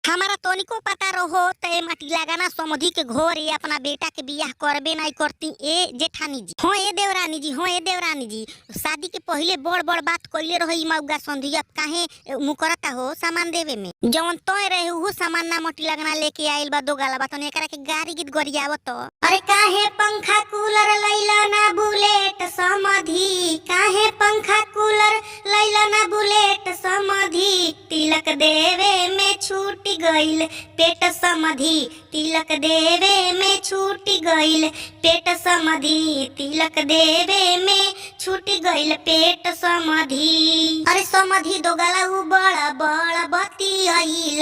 हमारा तनिको पता रहो ते माटी लगाना समधि के घोर ये अपना बेटा के बियाह करबे नहीं करती ए जेठानी जी। हाँ ए देवरानी जी, हाँ ए देवरानी जी, शादी के पहले बड़ बड़ बात कइले रहो ई मौगा संधिया काहे मुकरता हो सामान देवे में। जवन तोय रहे वो सामान ना मटी लगना लेके आइल बा दो गाला बा तने एकरा के गाड़ी गीत गरियावत। अरे काहे पंखा कूलर लैला ना बुलेट समधि, काहे पंखा कूलर लैला ना बुलेट समधि, तिलक देवे में छूट गइल पेट समधि, तिलक देवे में छूट गइल पेट समधि, तिलक देवे में छूट गइल पेट समधि। अरे समधि दो गला उ बड़ा बड़ा बती आइल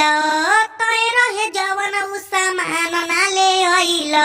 तय रहे जवन उ सामान ना ले आइल,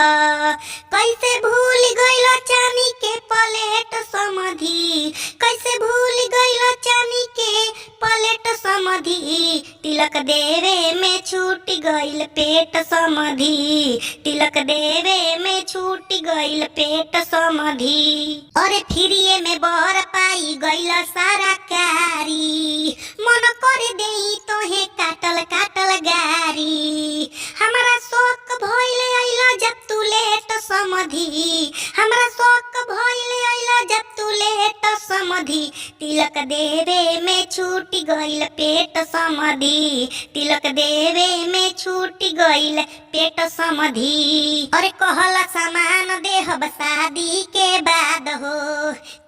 कैसे भूल गइल चांदी के प्लेट समधि, कैसे भूल गइल चांदी के प्लेट समधि, तिलक देवे में छूट गइल पेट समधि, तिलक देवे में छूट गइल पेट समधि। अरे फिरिए में बर पाई गइल सारा कारी, मन कर देई तोहे काटल काटल गारी, हमरा शौक भइले आइला जब तू लेट समधि, हमरा शौक भइले आइला जब तू लेट समधि, तिलक देवे में छूट गइल पेट समधि, तिलक देवे में छूट गइल पेट समधि। अरे कहला सामान देहब शादी के बाद हो,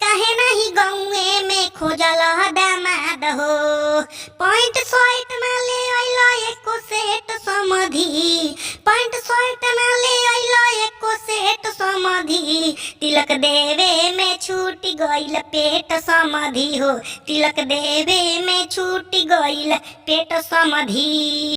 काहे नहीं गौए में खोजल दामाद हो, पैंट शर्ट ना ले आइला एको सेट समधि, पैंट शर्ट ना ले आइला एको सेट समधि, तिलक देवे में छूट गइल पेट समधि हो, तिलक देवे में छूट गइल पेट समधि।